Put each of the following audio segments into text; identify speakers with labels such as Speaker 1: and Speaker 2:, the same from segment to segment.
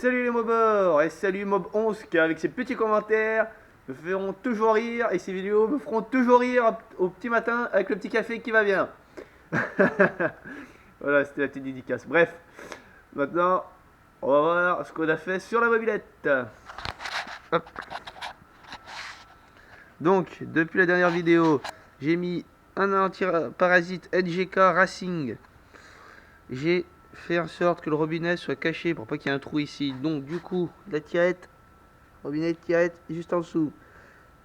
Speaker 1: Salut les mobeurs et salut Mob11 qui avec ses petits commentaires me feront toujours rire et ses vidéos me feront toujours rire au petit matin avec le petit café qui va bien. Voilà, c'était la petite dédicace. Bref, maintenant on va voir ce qu'on a fait sur la mobilette. Hop. Donc, depuis la dernière vidéo, j'ai mis un anti-parasite NGK Racing. J'ai fait en sorte que le robinet soit caché pour pas qu'il y ait un trou ici. Donc, du coup, la tirette, robinet de tirette juste en dessous.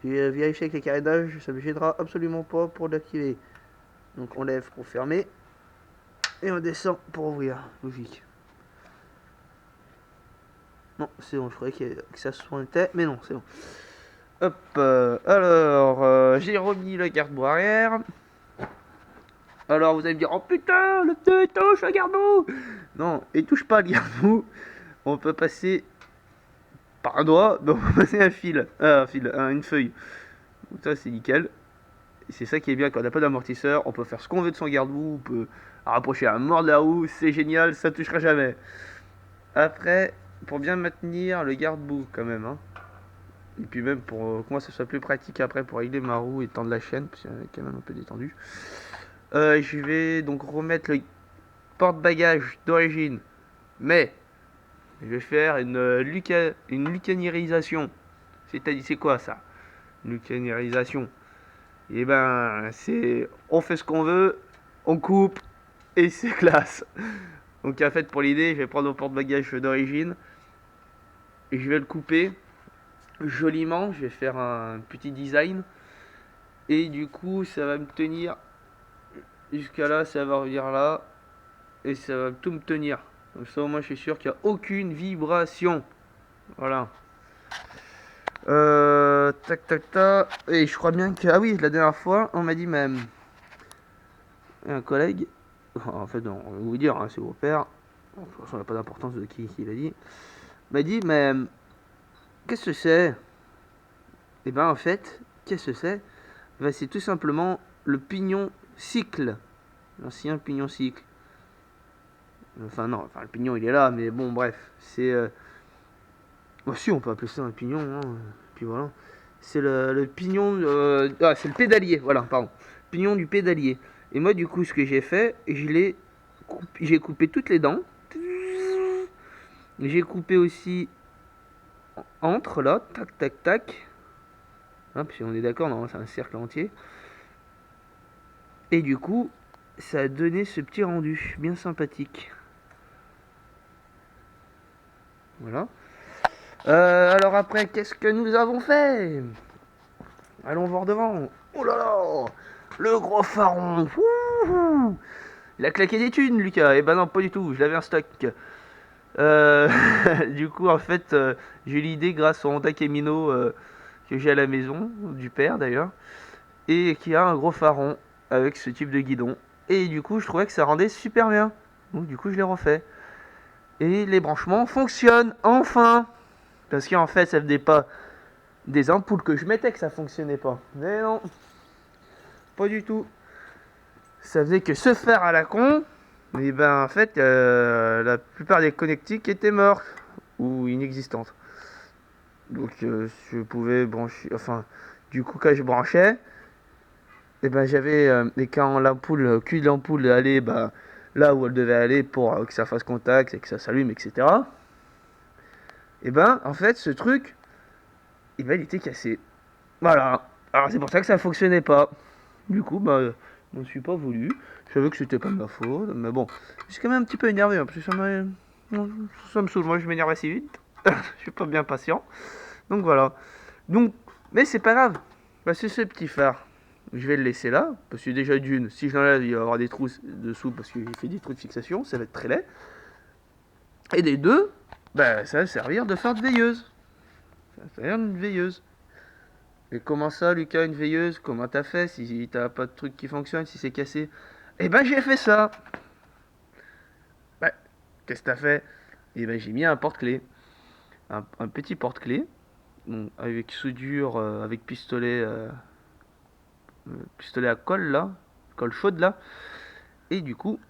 Speaker 1: J'ai vérifié avec les carénages, ça ne me gênera absolument pas pour l'activer. Donc, on lève pour fermer et on descend pour ouvrir. Logique. Non, c'est bon, je croyais que ça se pointait, mais non, c'est bon. Hop, alors, j'ai remis le garde-boue arrière. Alors, vous allez me dire, oh putain, le pneu touche le garde-boue. Non, il touche pas le garde-boue. On peut passer par un doigt, mais on peut passer une feuille. Donc ça, c'est nickel. C'est ça qui est bien quand on n'a pas d'amortisseur. On peut faire ce qu'on veut de son garde-boue. On peut rapprocher un mort de la roue. C'est génial, ça ne touchera jamais. Après, pour bien maintenir le garde-boue quand même. Hein. Et puis même pour que moi ça soit plus pratique après pour régler ma roue et tendre la chaîne. Parce qu'elle est quand même un peu détendue. Je vais donc remettre le porte-bagages d'origine. Mais je vais faire une lucanisation. C'est-à-dire, c'est quoi ça? Lucanisation. Et ben, c'est on fait ce qu'on veut, on coupe et c'est classe. Donc en fait, pour l'idée, je vais prendre mon porte-bagages d'origine et je vais le couper joliment. Je vais faire un petit design et du coup, ça va me tenir jusqu'à là, ça va revenir là et ça va tout me tenir. Comme ça, au moins, je suis sûr qu'il n'y a aucune vibration. Voilà. Tac tac tac. Et je crois bien que ah oui, la dernière fois, on m'a dit même un collègue. En fait, non, on va vous dire, hein, c'est vos pères. Bon, de toute façon, il n'y a pas d'importance de qui l'a dit. M'a dit, mais qu'est-ce que c'est? Et ben en fait, qu'est-ce que c'est? Ben, c'est tout simplement le pignon cycle. L'ancien pignon cycle. Enfin, non, enfin, le pignon il est là, mais bon, bref. C'est. Bah, si, on peut appeler ça un pignon. Hein. Puis voilà. C'est le pignon. C'est le pédalier, voilà, pardon. Pignon du pédalier. Et moi, du coup, ce que j'ai fait, j'ai coupé toutes les dents. J'ai coupé aussi entre là, tac, tac, tac. Hop, si on est d'accord, non, c'est un cercle entier. Et du coup, ça a donné ce petit rendu bien sympathique. Voilà. Alors après, qu'est-ce que nous avons fait? Allons voir devant. Oh là là, le gros pharaon. Ouh, il a claqué des thunes, Lucas. Eh ben non, pas du tout. Je l'avais en stock. Du coup, en fait, j'ai eu l'idée grâce au Honda Camino que j'ai à la maison, du père d'ailleurs, et qui a un gros pharaon avec ce type de guidon. Et du coup, je trouvais que ça rendait super bien. Donc, du coup, je l'ai refait. Et les branchements fonctionnent, enfin. Parce qu'en fait, ça venait pas des ampoules que je mettais que ça fonctionnait pas. Mais non, pas du tout. Ça faisait que se faire à la con. Et ben, en fait, la plupart des connectiques étaient morts ou inexistantes. Donc, je pouvais brancher. Enfin, du coup, quand je branchais, et ben j'avais et quand l'ampoule, le cul de l'ampoule allait bah, là où elle devait aller pour que ça fasse contact et que ça s'allume, etc. Et ben en fait ce truc, et ben, il était cassé. Voilà. Alors c'est pour ça que ça fonctionnait pas. Du coup bah je m'en suis pas voulu. Je savais que c'était pas de ma faute, mais bon, je suis quand même un petit peu énervé hein, parce que ça me saoule. Moi je m'énerve assez vite. Je suis pas bien patient. Donc voilà. Donc mais c'est pas grave. Bah, c'est ce petit phare. Je vais le laisser là, parce que déjà d'une, si je l'enlève, il va y avoir des trous dessous parce que j'ai fait des trous de fixation, ça va être très laid. Et des deux, bah, ça va servir de faire de veilleuse. Ça va servir d'une veilleuse. Et comment ça, Lucas, une veilleuse? Comment t'as fait si t'as pas de truc qui fonctionne, si c'est cassé? Eh ben j'ai fait ça. Bah, qu'est-ce que t'as fait? Eh ben j'ai mis un porte-clés. Un petit porte-clés. Donc, avec soudure, avec pistolet à colle là. Colle chaude là. Et du coup,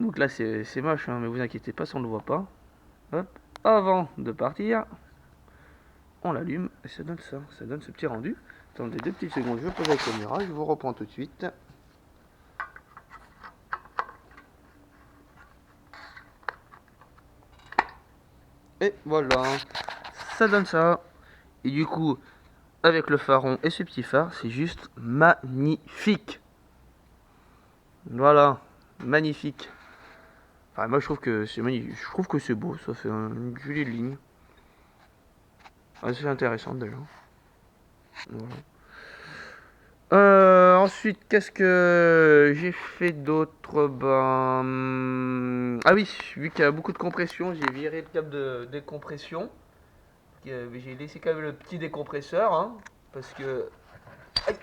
Speaker 1: donc là c'est moche, hein, mais vous inquiétez pas si on ne le voit pas. Hop, avant de partir, on l'allume et ça donne ça. Ça donne ce petit rendu. Attendez 2 petites secondes, je pose la caméra, je vous reprends tout de suite. Et voilà, ça donne ça. Et du coup, avec le phare et ce petit phare, c'est juste magnifique. Voilà, magnifique. Enfin, moi je trouve que c'est magnifique. Je trouve que c'est beau, ça fait une jolie ligne. Assez intéressante déjà. Voilà. Ensuite, qu'est-ce que j'ai fait d'autre? Ah oui, vu qu'il y a beaucoup de compression, j'ai viré le câble de décompression. J'ai laissé quand même le petit décompresseur, hein, parce que aïe,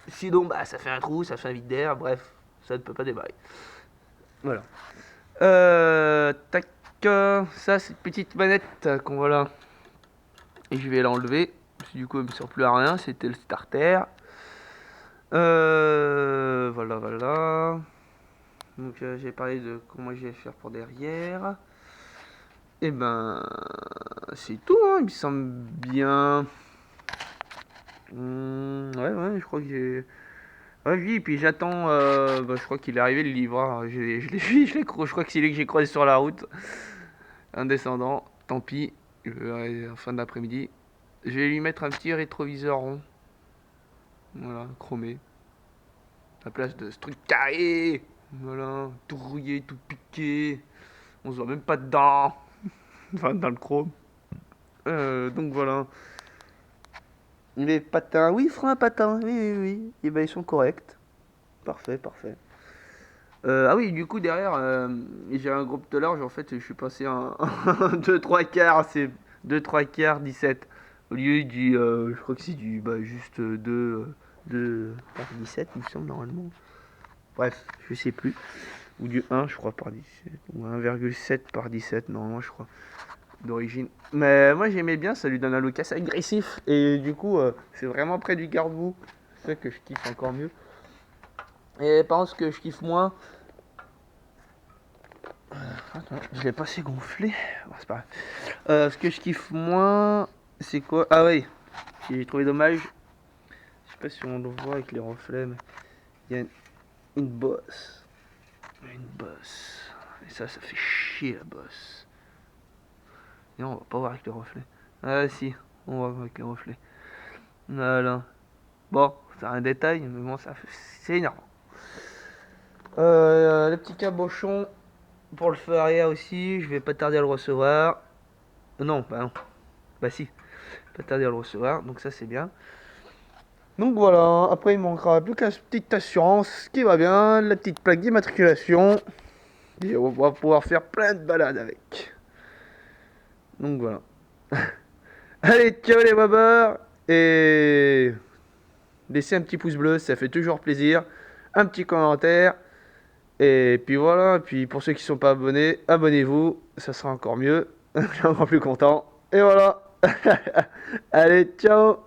Speaker 1: sinon bah, ça fait un trou, ça fait un vide d'air, bref, ça ne peut pas démarrer. Voilà. Tac, ça c'est une petite manette qu'on voit là. Et je vais l'enlever, parce que du coup elle ne me sert plus à rien, c'était le starter. Voilà, voilà. Donc j'ai parlé de comment je vais faire pour derrière. Et ben, c'est tout, hein, il me semble bien. Ouais, je crois que j'ai... Ouais, oui, et puis j'attends, je crois qu'il est arrivé le livreur. Je l'ai vu, je crois que c'est lui que j'ai croisé sur la route. Un descendant, tant pis, je verrai en fin d'après-midi. Je vais lui mettre un petit rétroviseur rond. Voilà, chromé. À la place de ce truc carré. Voilà, tout rouillé, tout piqué. On se voit même pas dedans. Enfin, dans le chrome. Donc voilà. Les patins, oui, frein à patins, oui. Et ben ils sont corrects. Parfait, parfait. Ah oui, du coup derrière, j'ai un groupe de large, en fait, je suis passé en 2 3 quarts, c'est 2 3 quarts 17. Au lieu du, je crois que c'est du, juste 2 par 17, il me semble, normalement. Bref, je sais plus. Ou du 1, je crois, par 17. Ou 1,7 par 17, normalement, je crois, d'origine. Mais moi, j'aimais bien, ça lui donne un look assez agressif. Et du coup, c'est vraiment près du garde-boue. C'est ça que je kiffe encore mieux. Et par contre, ce que je kiffe moins... Attends, je l'ai pas assez gonflé. Bon, c'est pas grave. Ce que je kiffe moins, c'est quoi? Ah oui, j'ai trouvé dommage. Je sais pas si on le voit avec les reflets, mais il y a une bosse. Une bosse. Et ça fait chier la bosse. Et on va pas voir avec les reflets. Ah si, on va voir avec les reflets. Voilà. Bon, c'est un détail, mais bon, c'est énervant. Le petit cabochon pour le feu arrière aussi, je vais pas tarder à le recevoir. Non, bah non. Bah si, pas tarder à le recevoir, donc ça c'est bien. Donc voilà, après il manquera plus qu'une petite assurance qui va bien, la petite plaque d'immatriculation. Et on va pouvoir faire plein de balades avec. Donc voilà. Allez, ciao les bobbers. Et laissez un petit pouce bleu, ça fait toujours plaisir. Un petit commentaire. Et puis voilà, et puis pour ceux qui ne sont pas abonnés, abonnez-vous, ça sera encore mieux. Je suis encore plus content. Et voilà. Allez, ciao.